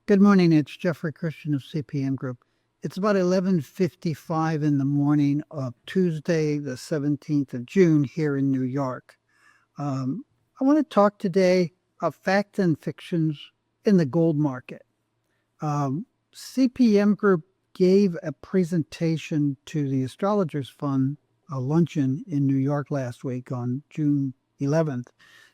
Good morning. It's Jeffrey Christian of CPM Group. It's about 11:55 in the morning of Tuesday, the 17th of June here in New York. I want to talk today about fact and fictions in the gold market. CPM Group gave a presentation to the Astrologers Fund, a luncheon in New York last week on June 11th,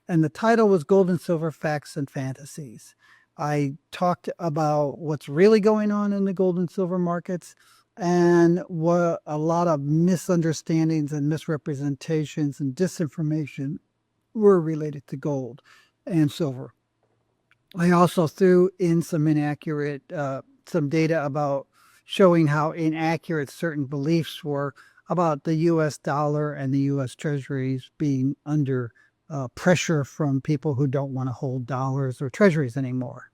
and the title was Gold and Silver Facts and Fantasies. I talked about what's really going on in the gold and silver markets and what a lot of misunderstandings and misrepresentations and disinformation were related to gold and silver. I also threw in some some data about showing how inaccurate certain beliefs were about the U.S. dollar and the U.S. Treasuries being under pressure from people who don't want to hold dollars or treasuries anymore.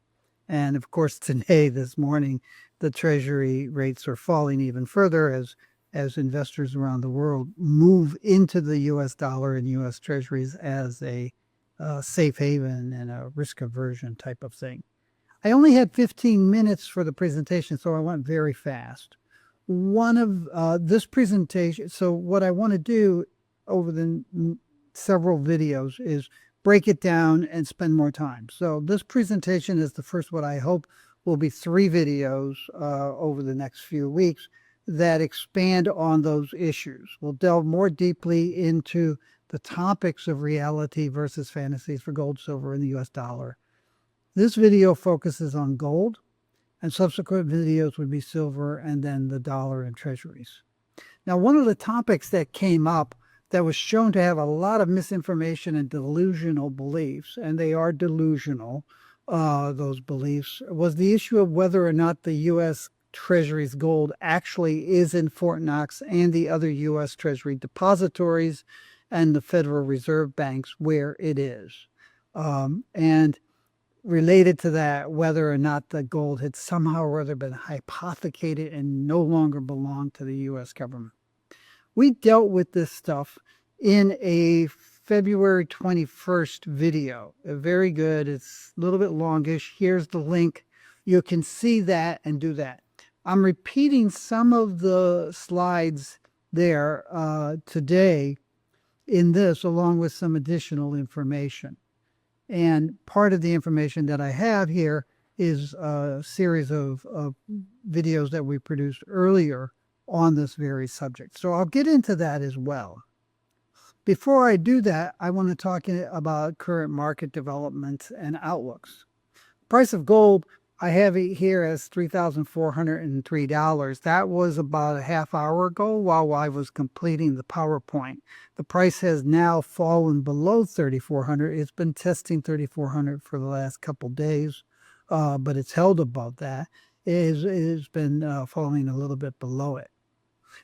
And of course, today, this morning, the Treasury rates are falling even further as investors around the world move into the U.S. dollar and U.S. Treasuries as a safe haven and a risk aversion type of thing. I only had 15 minutes for the presentation, so I went very fast. One of this presentation, so what I want to do over the several videos is break it down and spend more time. So this presentation is the first what I hope will be 3 videos over the next few weeks that expand on those issues. We'll delve more deeply into the topics of reality versus fantasies for gold, silver, and the US dollar. This video focuses on gold, and subsequent videos would be silver and then the dollar and treasuries. Now, one of the topics that came up that was shown to have a lot of misinformation and delusional beliefs, and they are delusional, those beliefs, was the issue of whether or not the U.S. Treasury's gold actually is in Fort Knox and the other U.S. Treasury depositories and the Federal Reserve banks where it is. And related to that, whether or not the gold had somehow or other been hypothecated and no longer belonged to the U.S. government. We dealt with this stuff in a February 21st video. Very good. It's a little bit longish. Here's the link. You can see that and do that. I'm repeating some of the slides there today in this, along with some additional information. And part of the information that I have here is a series of videos that we produced earlier on this very subject. So I'll get into that as well. Before I do that, I want to talk about current market developments and outlooks. Price of gold, I have it here as $3,403. That was about a half hour ago while I was completing the PowerPoint. The price has now fallen below $3,400. It's been testing $3,400 for the last couple days, but it's held above that. It has been falling a little bit below it.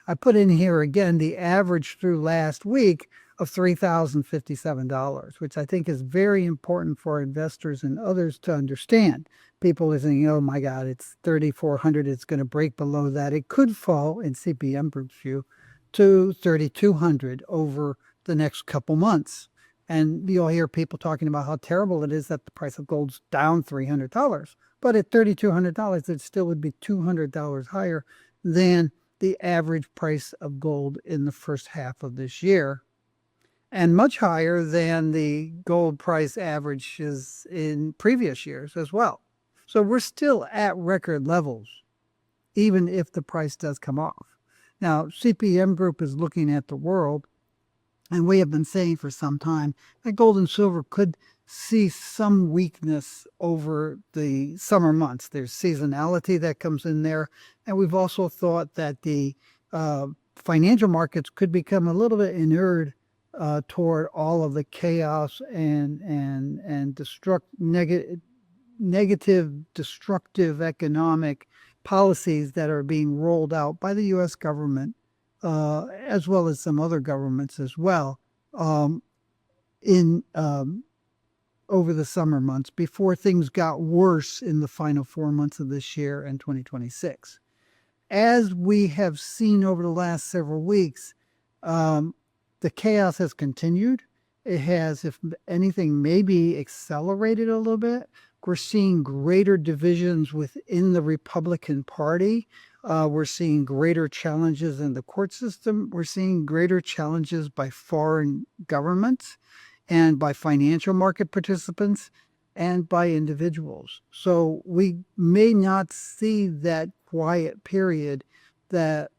I put in here again the average through last week of $3,057, which I think is very important for investors and others to understand. People are saying, oh my God, it's $3,400, it's going to break below that. It could fall, in CPM Group's view, to $3,200 over the next couple months. And you'll hear people talking about how terrible it is that the price of gold's down $300. But at $3,200, it still would be $200 higher than the average price of gold in the first half of this year, and much higher than the gold price averages in previous years as well. So we're still at record levels, even if the price does come off. Now, CPM Group is looking at the world, and we have been saying for some time that gold and silver could see some weakness over the summer months. There's seasonality that comes in there. And we've also thought that the financial markets could become a little bit inured toward all of the chaos and negative, destructive economic policies that are being rolled out by the U.S. government, as well as some other governments as well, over the summer months before things got worse in the final 4 months of this year and 2026. As we have seen over the last several weeks, the chaos has continued. It has, if anything, maybe accelerated a little bit. Of We're seeing greater divisions within the Republican Party. We're seeing greater challenges in the court system. We're seeing greater challenges by foreign governments and by financial market participants and by individuals. So we may not see that quiet period that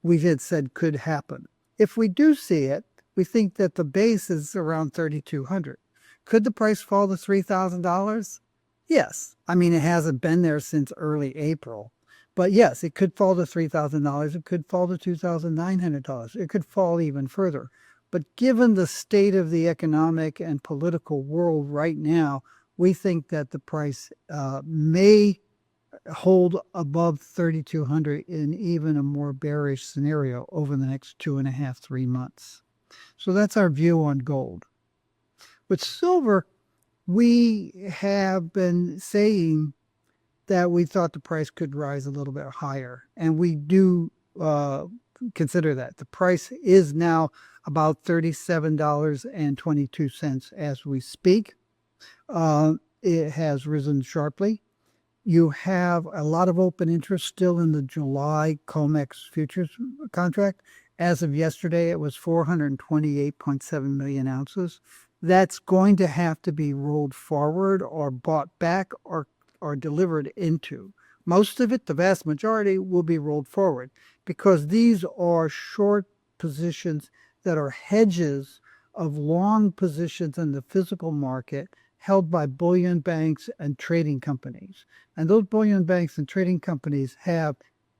we had said could happen. If we do see it, we think that the base is around 3,200. Could the price fall to $3,000? Yes. I mean, it hasn't been there since early April. But yes, it could fall to $3,000. It could fall to $2,900. It could fall even further. But given the state of the economic and political world right now, we think that the price may hold above 3,200 in even a more bearish scenario over the next 2.5, 3 months. So that's our view on gold. With silver, we have been saying that we thought the price could rise a little bit higher, and we do consider that. The price is now about $37.22 as we speak. It has risen sharply. You have a lot of open interest still in the July COMEX futures contract. As of yesterday, it was 428.7 million ounces. That's going to have to be rolled forward or bought back or delivered into. Most of it, the vast majority, will be rolled forward because these are short positions that are hedges of long positions in the physical market held by bullion banks and trading companies. And those bullion banks and trading companies have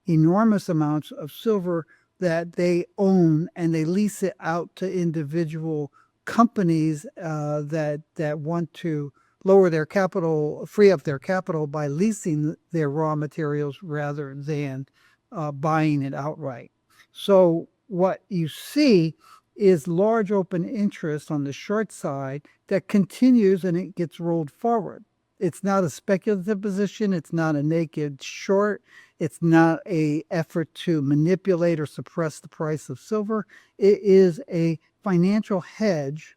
enormous amounts of silver that they own, and they lease it out to individual companies that want to lower their capital, free up their capital by leasing their raw materials rather than buying it outright. So what you see is large open interest on the short side that continues, and it gets rolled forward. It's not a speculative position. It's not a naked short. It's not an effort to manipulate or suppress the price of silver. It is a financial hedge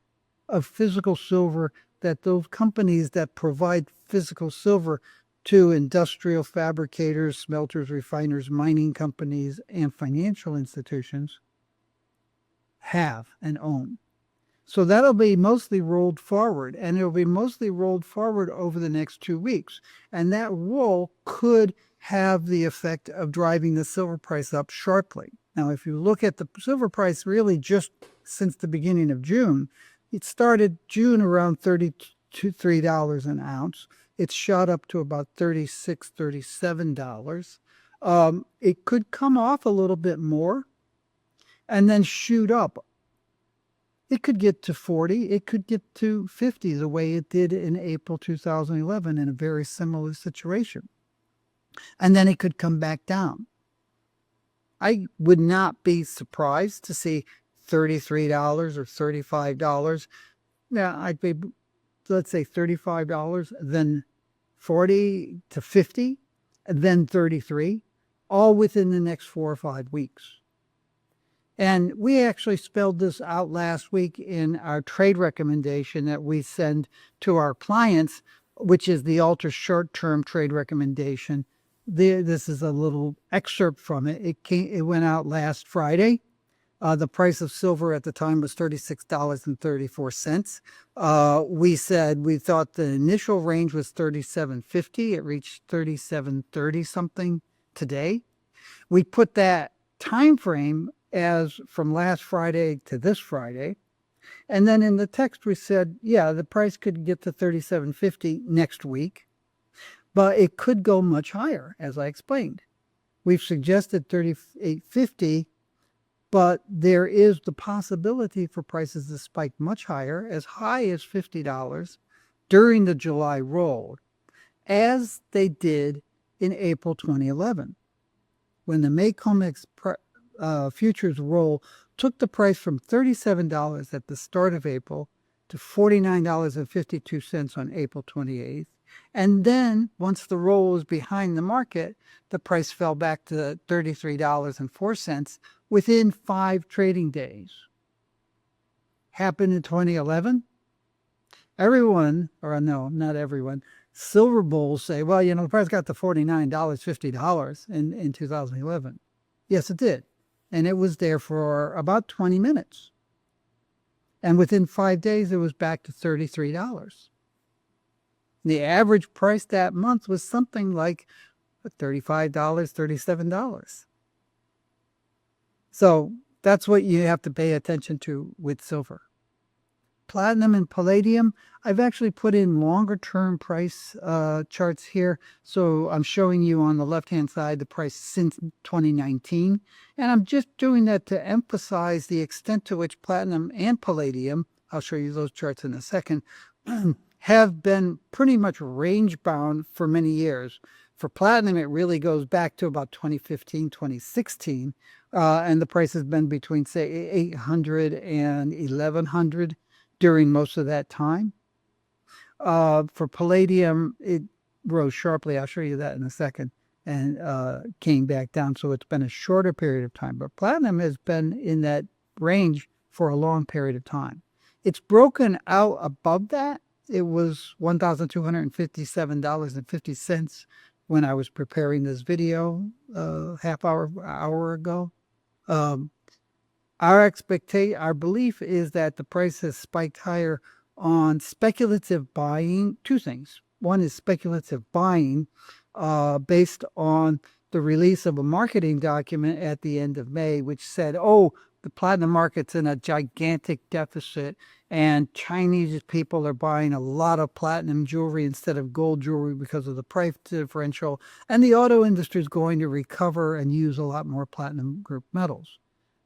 of physical silver that those companies that provide physical silver to industrial fabricators, smelters, refiners, mining companies, and financial institutions have and own. So that'll be mostly rolled forward, and it'll be mostly rolled forward over the next 2 weeks. And that roll could have the effect of driving the silver price up sharply. Now, if you look at the silver price really just since the beginning of June, it started June around $33 an ounce. It's shot up to about $36, $37. It could come off a little bit more and then shoot up. It could get to 40, it could get to 50, the way it did in April 2011 in a very similar situation. And then it could come back down. I would not be surprised to see $33 or $35. Now, I'd be, let's say $35, then 40 to 50, and then 33, all within the next 4 or 5 weeks. And we actually spelled this out last week in our trade recommendation that we send to our clients, which is the ultra short-term trade recommendation. This is a little excerpt from it. It went out last Friday. The price of silver at the time was $36.34. We said we thought the initial range was $37.50. It reached $37.30 something today. We put that time frame as from last Friday to this Friday. And then in the text we said, yeah, the price could get to $37.50 next week, but it could go much higher, as I explained. We've suggested $38.50, but there is the possibility for prices to spike much higher, as high as $50 during the July roll, as they did in April 2011, when the May COMEX futures roll took the price from $37 at the start of April to $49.52 on April 28th. And then once the roll was behind the market, the price fell back to $33.04 within 5 trading days. Happened in 2011. Everyone, or no, not everyone, silver bulls say, well, the price got to $49, $50 in 2011. Yes, it did. And it was there for about 20 minutes. And within 5 days, it was back to $33. The average price that month was something like $35, $37. So that's what you have to pay attention to with silver. Platinum and palladium, I've actually put in longer term price charts here. So I'm showing you on the left-hand side the price since 2019. And I'm just doing that to emphasize the extent to which platinum and palladium, I'll show you those charts in a second, have been pretty much range bound for many years. For platinum, it really goes back to about 2015, 2016. And the price has been between, say, 800 and 1100 during most of that time. For palladium, it rose sharply. I'll show you that in a second, and came back down. So it's been a shorter period of time. But platinum has been in that range for a long period of time. It's broken out above that. It was $1,257.50 when I was preparing this video hour ago. Our belief is that the price has spiked higher on speculative buying. Two things. One is speculative buying based on the release of a marketing document at the end of May, which said, oh, the platinum market's in a gigantic deficit and Chinese people are buying a lot of platinum jewelry instead of gold jewelry because of the price differential, and the auto industry is going to recover and use a lot more platinum group metals.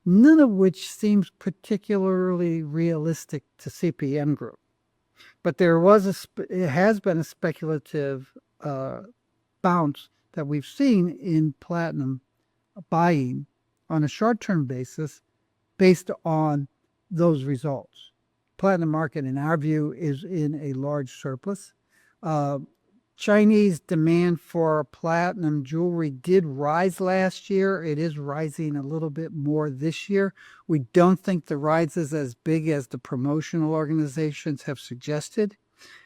None of which seems particularly realistic to CPM Group. But it has been a speculative bounce that we've seen in platinum buying on a short-term basis based on those results. Platinum market, in our view, is in a large surplus. Chinese demand for platinum jewelry did rise last year. It is rising a little bit more this year. We don't think the rise is as big as the promotional organizations have suggested.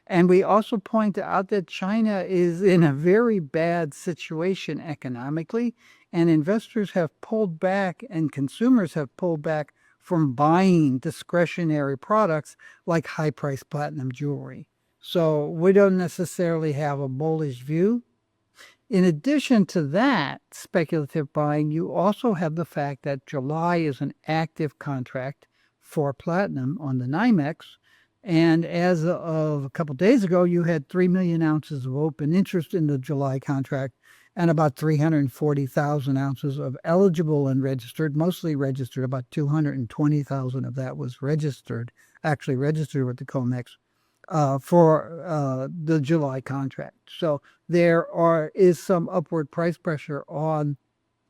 And we also point out that China is in a very bad situation economically, and investors have pulled back and consumers have pulled back from buying discretionary products like high-priced platinum jewelry. So we don't necessarily have a bullish view. In addition to that speculative buying, you also have the fact that July is an active contract for platinum on the NYMEX. And as of a couple of days ago, you had 3 million ounces of open interest in the July contract and about 340,000 ounces of eligible and registered, mostly registered. About 220,000 of that was actually registered with the COMEX for the July contract. So there is some upward price pressure on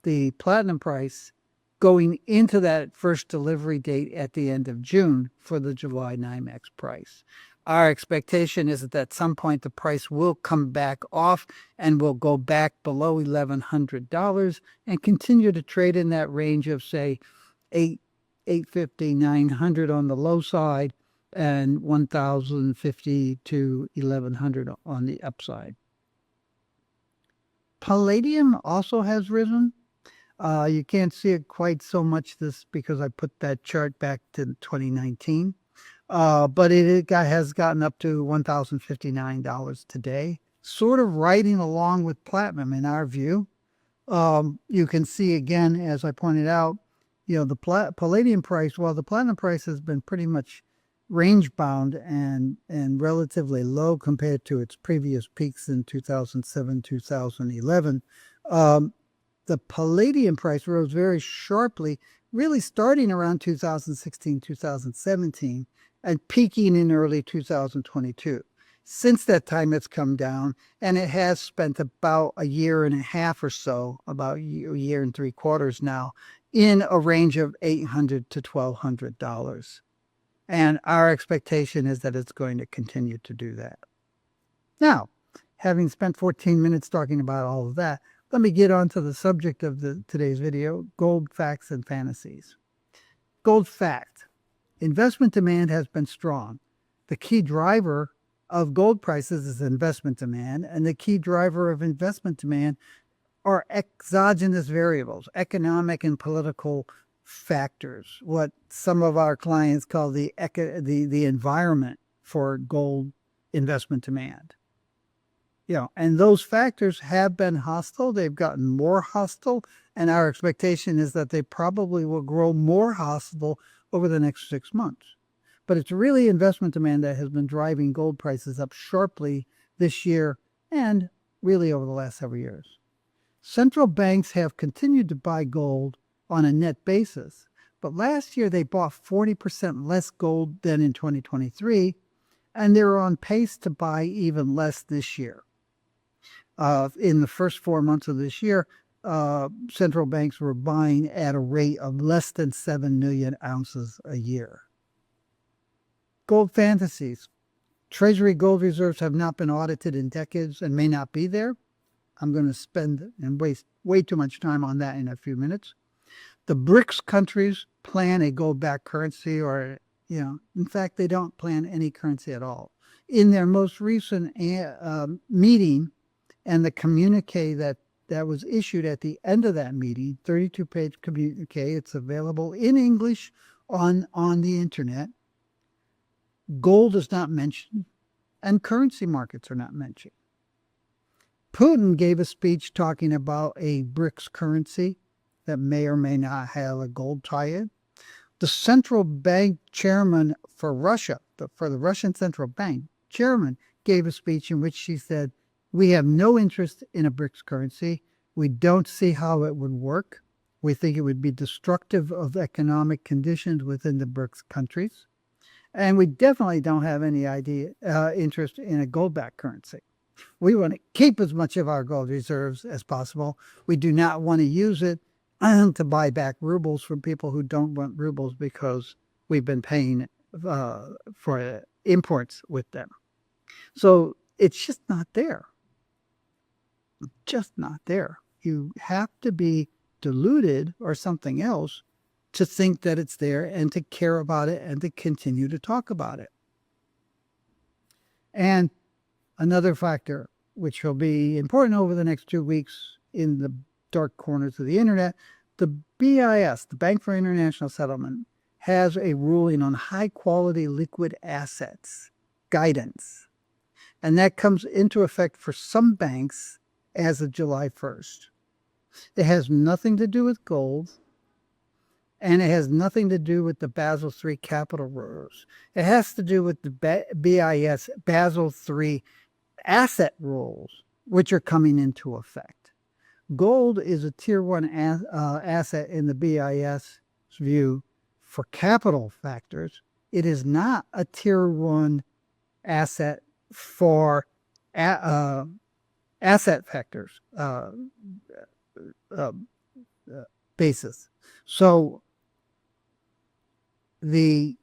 the platinum price going into that first delivery date at the end of June for the July NYMEX price. Our expectation is that at some point the price will come back off and will go back below $1,100 and continue to trade in that range of, say, $850, $900 on the low side and $1,050 to $1,100 on the upside. Palladium also has risen. You can't see it quite so much because I put that chart back to 2019. But it has gotten up to $1,059 today, sort of riding along with platinum in our view. You can see again, as I pointed out, the palladium price, while the platinum price has been pretty much range bound and relatively low compared to its previous peaks in 2007, 2011. The palladium price rose very sharply, really starting around 2016, 2017, and peaking in early 2022. Since that time, it's come down, and it has spent about a year and a half or so, about a year and 3/4 now, in a range of $800 to $1,200. And our expectation is that it's going to continue to do that. Now, having spent 14 minutes talking about all of that, let me get on to the subject of today's video, gold facts and fantasies. Gold fact. Investment demand has been strong. the key driver of gold prices is investment demand, and the key driver of investment demand are exogenous variables, economic and political factors, what some of our clients call the environment for gold investment demand. And those factors have been hostile. They've gotten more hostile, and our expectation is that they probably will grow more hostile over the next 6 months. But it's really investment demand that has been driving gold prices up sharply this year and really over the last several years. Central banks have continued to buy gold on a net basis, but last year they bought 40% less gold than in 2023, and they're on pace to buy even less this year. In the first 4 months of this year, central banks were buying at a rate of less than 7 million ounces a year. Gold fantasies. Treasury gold reserves have not been audited in decades and may not be there. I'm going to spend and waste way too much time on that in a few minutes. The BRICS countries plan a gold-backed currency, or, in fact, they don't plan any currency at all. In their most recent meeting, and the communique that was issued at the end of that meeting, 32-page communique, it's available in English on the internet. Gold is not mentioned, and currency markets are not mentioned. Putin gave a speech talking about a BRICS currency that may or may not have a gold tie-in. The central bank chairman for Russia, for the Russian central bank chairman, gave a speech in which she said, "We have no interest in a BRICS currency. We don't see how it would work. We think it would be destructive of economic conditions within the BRICS countries. And we definitely don't have any interest in a gold-backed currency. We want to keep as much of our gold reserves as possible. We do not want to use it to buy back rubles from people who don't want rubles because we've been paying for imports with them." So it's just not there. Just not there. You have to be deluded or something else to think that it's there and to care about it and to continue to talk about it. And another factor, which will be important over the next 2 weeks in the dark corners of the internet, the BIS, the Bank for International Settlement, has a ruling on high-quality liquid assets guidance. And that comes into effect for some banks as of July 1st. It has nothing to do with gold, and it has nothing to do with the Basel III capital rules. It has to do with the BIS Basel III asset rules, which are coming into effect. Gold is a Tier 1 asset in the BIS view for capital factors. It is not a Tier 1 asset for asset factors basis. So the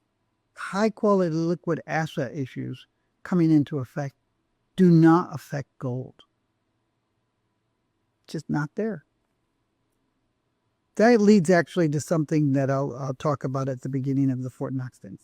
high-quality liquid asset issues coming into effect do not affect gold. Just not there. That leads actually to something that I'll talk about at the beginning of the Fort Knox thing.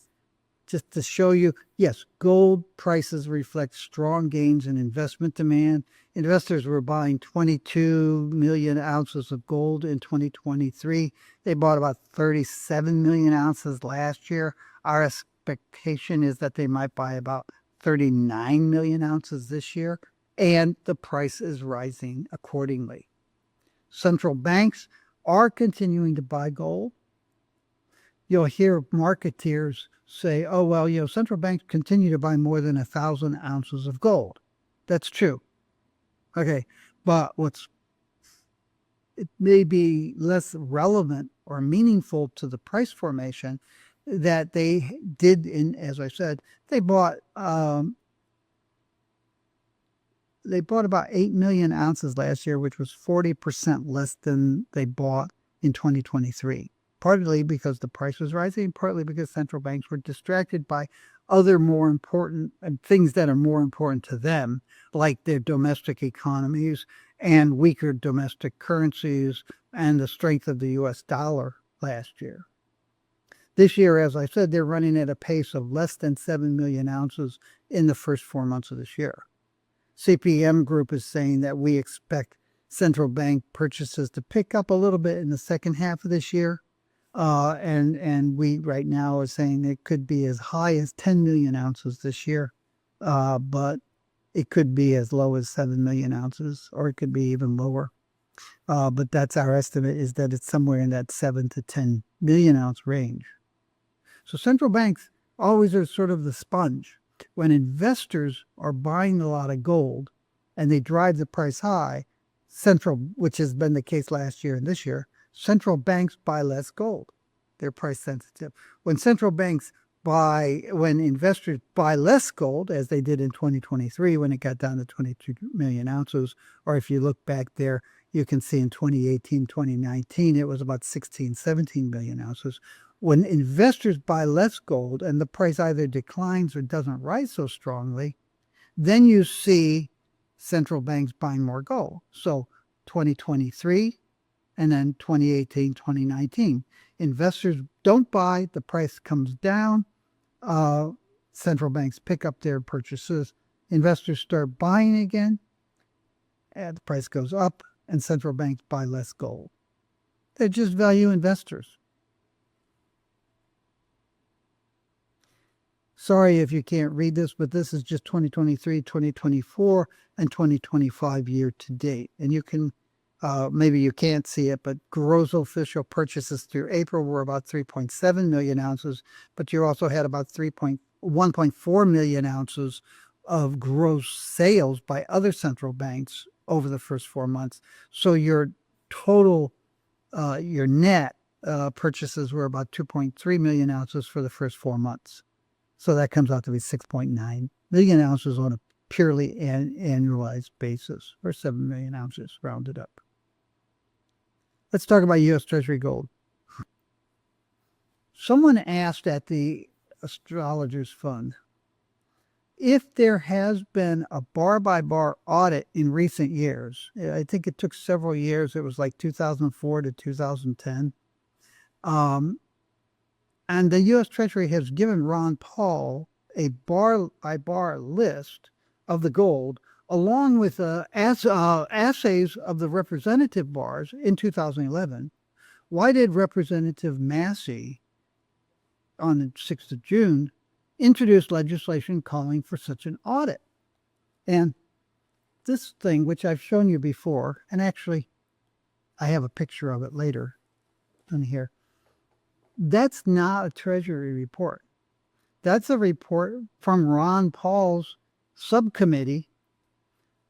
Just to show you, yes, gold prices reflect strong gains in investment demand. Investors were buying 22 million ounces of gold in 2023. They bought about 37 million ounces last year. Our expectation is that they might buy about 39 million ounces this year, and the price is rising accordingly. Central banks are continuing to buy gold. You'll hear marketeers say, oh, well, central banks continue to buy more than 1,000 ounces of gold. That's true. Okay, but it may be less relevant or meaningful to the price formation that they did as I said, they bought about 8 million ounces last year, which was 40% less than they bought in 2023. Partly because the price was rising, partly because central banks were distracted by other more important things that are more important to them, like their domestic economies and weaker domestic currencies and the strength of the U.S. dollar last year. This year, as I said, they're running at a pace of less than 7 million ounces in the first 4 months of this year. CPM Group is saying that we expect central bank purchases to pick up a little bit in the second half of this year. And we right now are saying it could be as high as 10 million ounces this year, but it could be as low as 7 million ounces, or it could be even lower. But that's our estimate, is that it's somewhere in that 7 to 10 million ounce range. So central banks always are sort of the sponge. When investors are buying a lot of gold and they drive the price high, which has been the case last year and this year, central banks buy less gold. They're price sensitive. When investors buy less gold, as they did in 2023 when it got down to 22 million ounces, or if you look back there, you can see in 2018, 2019, it was about 16, 17 million ounces. When investors buy less gold and the price either declines or doesn't rise so strongly, then you see central banks buying more gold. So 2023 and then 2018, 2019, investors don't buy, the price comes down, central banks pick up their purchases, investors start buying again, and the price goes up, and central banks buy less gold. They're just value investors. Sorry if you can't read this, but this is just 2023, 2024, and 2025 year to date. And you can, maybe you can't see it, but gross official purchases through April were about 3.7 million ounces, but you also had about 1.4 million ounces of gross sales by other central banks over the first 4 months. So your total, your net purchases were about 2.3 million ounces for the first 4 months. So that comes out to be 6.9 million ounces on a purely annualized basis, or 7 million ounces rounded up. Let's talk about U.S. Treasury gold. Someone asked at the Astrologers Fund if there has been a bar-by-bar audit in recent years. I think it took several years. It was like 2004 to 2010. And the U.S. Treasury has given Ron Paul a bar-by-bar list of the gold, along with assays of the representative bars in 2011. Why did Representative Massey, on the 6th of June, introduce legislation calling for such an audit? And this thing, which I've shown you before, and actually I have a picture of it later in here, that's not a Treasury report. That's a report from Ron Paul's subcommittee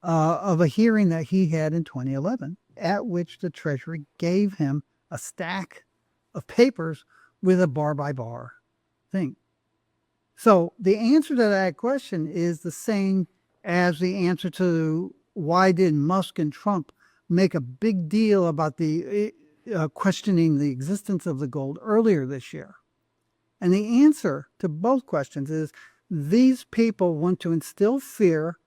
of a hearing that he had in 2011, at which the Treasury gave him a stack of papers with a bar-by-bar thing. So the answer to that question is the same as the answer to why did Musk and Trump make a big deal about the questioning the existence of the gold earlier this year. And the answer to both questions is these people want to instill fear,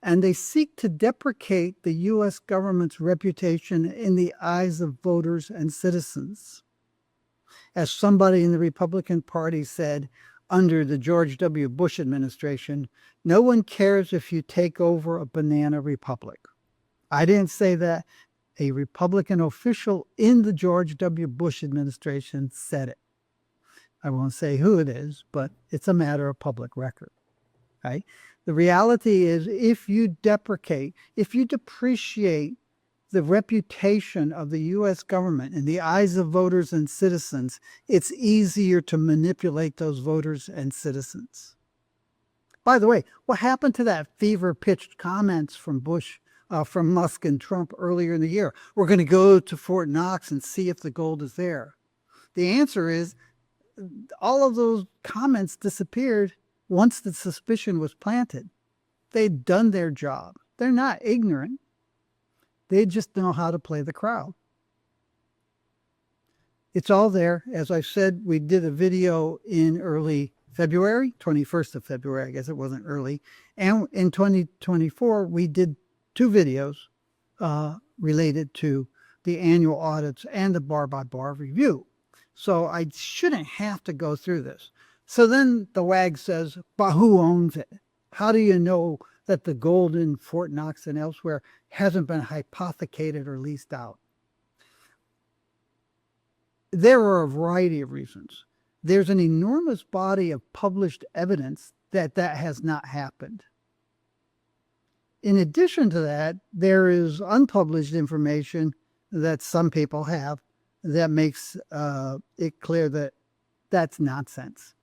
and they seek to deprecate the U.S. government's reputation in the eyes of voters and citizens. As somebody in the Republican Party said under the George W. Bush administration, no one cares if you take over a banana republic. I didn't say that. A Republican official in the George W. Bush administration said it. I won't say who it is, but it's a matter of public record. Right? The reality is, if you depreciate the reputation of the U.S. government in the eyes of voters and citizens, it's easier to manipulate those voters and citizens. By the way, what happened to that fever-pitched comments from Musk and Trump earlier in the year? We're going to go to Fort Knox and see if the gold is there. The answer is all of those comments disappeared once the suspicion was planted. They'd done their job. They're not ignorant. They just know how to play the crowd. It's all there. As I said, we did a video in early February, 21st of February, I guess it wasn't early. And in 2024, we did 2 videos related to the annual audits and the bar-by-bar review. So I shouldn't have to go through this. So then the WAG says, but who owns it? How do you know that the gold in Fort Knox and elsewhere hasn't been hypothecated or leased out? There are a variety of reasons. There's an enormous body of published evidence that that has not happened. In addition to that, there is unpublished information that some people have that makes it clear that that's nonsense.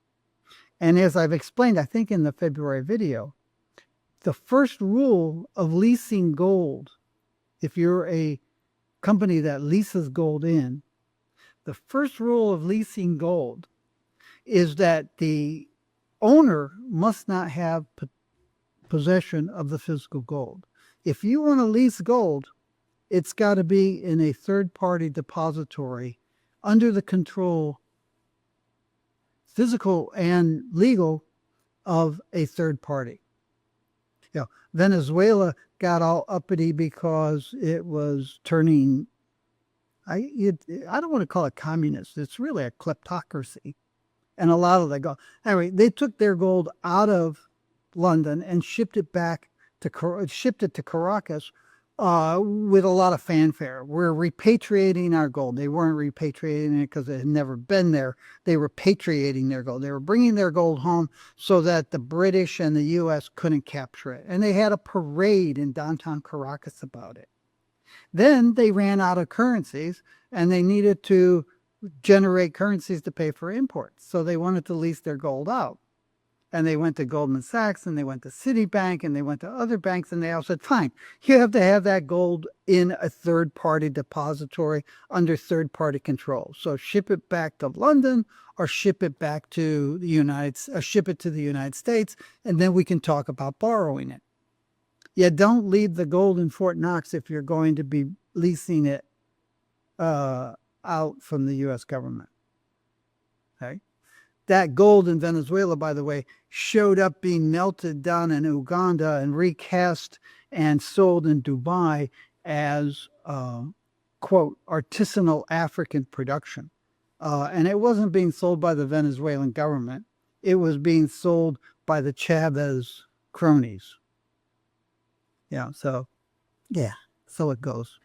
And as I've explained, I think in the February video, the first rule of leasing gold, if you're a company that leases gold in, the first rule of leasing gold is that the owner must not have possession of the physical gold. If you want to lease gold, it's got to be in a third-party depository under the control, physical and legal, of a third party. Venezuela got all uppity because it was turning, I don't want to call it communist. It's really a kleptocracy. And a lot of the gold. Anyway, they took their gold out of London and shipped it to Caracas with a lot of fanfare. We're repatriating our gold. They weren't repatriating it because it had never been there. They were repatriating their gold. They were bringing their gold home so that the British and the U.S. couldn't capture it. And they had a parade in downtown Caracas about it. Then they ran out of currencies and they needed to generate currencies to pay for imports. So they wanted to lease their gold out. And they went to Goldman Sachs and they went to Citibank and they went to other banks and they all said, fine, you have to have that gold in a third-party depository under third-party control. So ship it back to London or ship it back to the United States, and then we can talk about borrowing it. You don't leave the gold in Fort Knox if you're going to be leasing it out from the U.S. government. Okay? That gold in Venezuela, by the way, showed up being melted down in Uganda and recast and sold in Dubai as, quote, artisanal African production. And it wasn't being sold by the Venezuelan government. It was being sold by the Chavez cronies. So it goes.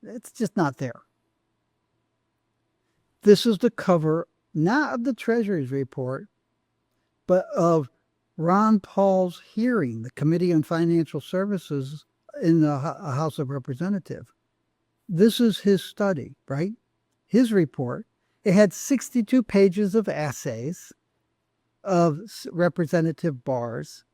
It's just not there. This is the cover, not of the Treasury's report, but of Ron Paul's hearing, the Committee on Financial Services in the House of Representatives. This is his study, right? His report. It had 62 pages of assays of representative bars,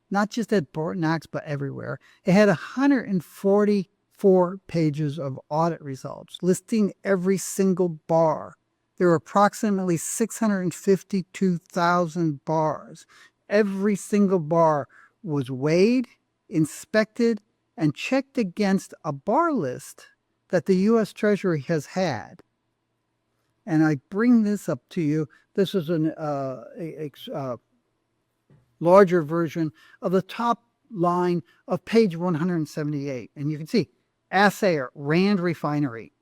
not just at Fort Knox, but everywhere. It had 144 pages of audit results listing every single bar. There were approximately 652,000 bars. Every single bar was weighed, inspected, and checked against a bar list that the U.S. Treasury has had. And I bring this up to you. This is a larger version of the top line of page 178. And you can see assayer, Rand Refinery,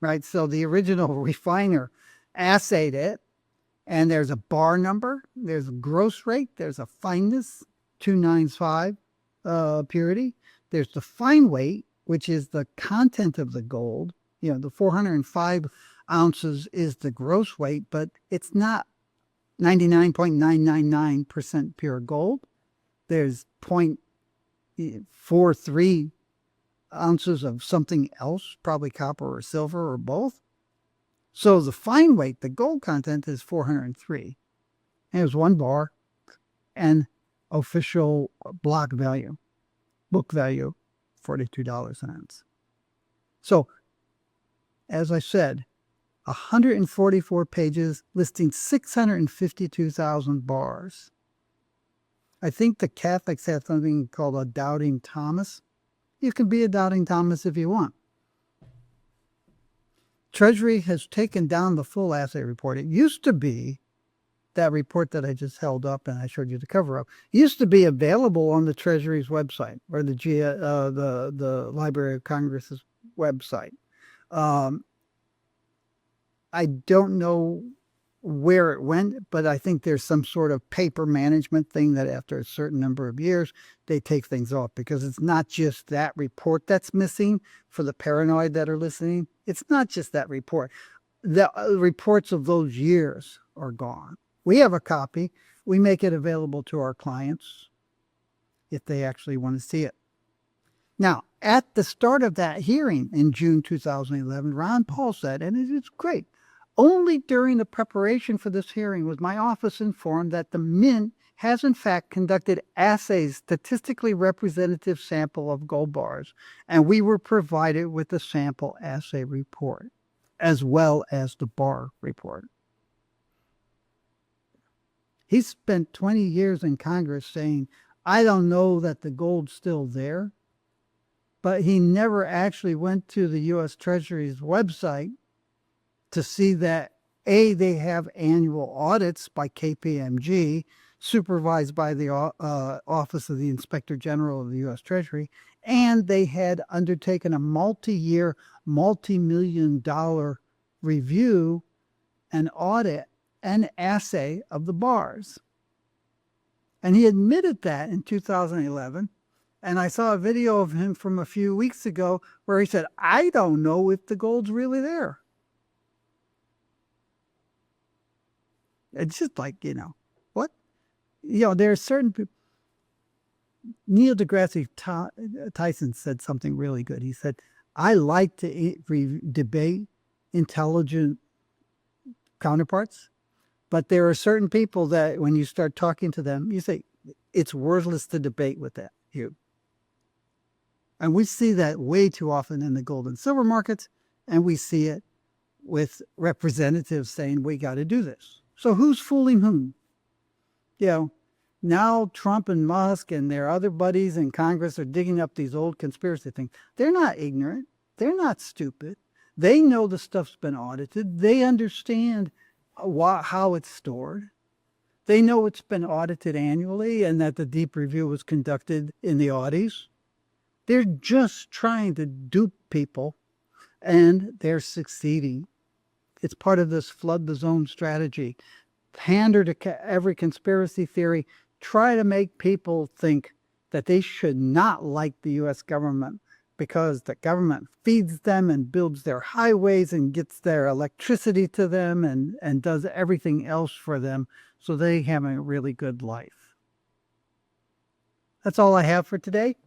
right? So the original refiner assayed it, and there's a bar number, there's a gross rate, there's a fineness, 295 purity. There's the fine weight, which is the content of the gold. The 405 ounces is the gross weight, but it's not 99.999% pure gold. There's 0.43 ounces of something else, probably copper or silver or both. So the fine weight, the gold content, is 403. And there's one bar and official book value, $42 an ounce. So, as I said, 144 pages listing 652,000 bars. I think the Catholics have something called a doubting Thomas. You can be a doubting Thomas if you want. Treasury has taken down the full assay report. It used to be that report that I just held up and I showed you the cover of. It used to be available on the Treasury's website or the Library of Congress's website. I don't know where it went, but I think there's some sort of paper management thing that after a certain number of years, they take things off, because it's not just that report that's missing. For the paranoid that are listening, it's not just that report. The reports of those years are gone. We have a copy. We make it available to our clients if they actually want to see it. Now, at the start of that hearing in June 2011, Ron Paul said, and it is great, only during the preparation for this hearing was my office informed that the Mint has in fact conducted assays, statistically representative sample of gold bars, and we were provided with the sample assay report, as well as the bar report. He spent 20 years in Congress saying, I don't know that the gold's still there, but he never actually went to the U.S. Treasury's website to see that, A, they have annual audits by KPMG, supervised by the Office of the Inspector General of the U.S. Treasury, and they had undertaken a multi-year, multi-million-dollar review and audit and assay of the bars. And he admitted that in 2011. And I saw a video of him from a few weeks ago where he said, I don't know if the gold's really there. It's just like, what? There are certain people. Neil deGrasse Tyson said something really good. He said, I like to debate intelligent counterparts, but there are certain people that when you start talking to them, you say, it's worthless to debate with you. And we see that way too often in the gold and silver markets, and we see it with representatives saying, we got to do this. So who's fooling whom? Now Trump and Musk and their other buddies in Congress are digging up these old conspiracy things. They're not ignorant. They're not stupid. They know the stuff's been audited. They understand how it's stored. They know it's been audited annually and that the deep review was conducted in the audits. They're just trying to dupe people, and they're succeeding. It's part of this flood the zone strategy. Pander to every conspiracy theory. Try to make people think that they should not like the U.S. government because the government feeds them and builds their highways and gets their electricity to them and does everything else for them so they have a really good life. That's all I have for today.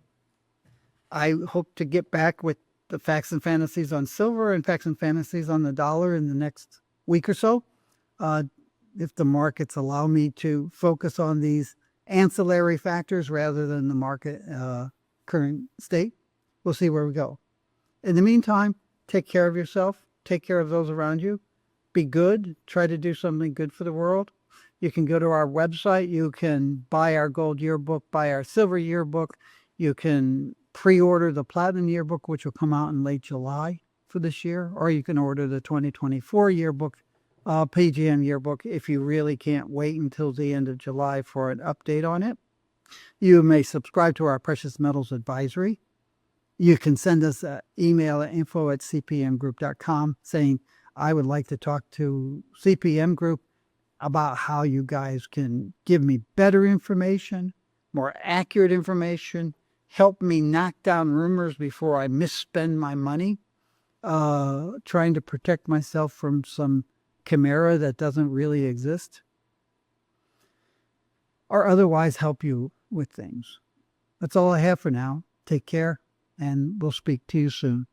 I hope to get back with the facts and fantasies on silver and facts and fantasies on the dollar in the next week or so. If the markets allow me to focus on these ancillary factors rather than the market current state, we'll see where we go. In the meantime, take care of yourself. Take care of those around you. Be good. Try to do something good for the world. You can go to our website. You can buy our gold yearbook, buy our silver yearbook. You can pre-order the platinum yearbook, which will come out in late July for this year, or you can order the 2024 yearbook, PGM yearbook, if you really can't wait until the end of July for an update on it. You may subscribe to our Precious Metals Advisory. You can send us an email at info@cpmgroup.com saying, I would like to talk to CPM Group about how you guys can give me better information, more accurate information, help me knock down rumors before I misspend my money, trying to protect myself from some chimera that doesn't really exist, or otherwise help you with things. That's all I have for now. Take care, and we'll speak to you soon.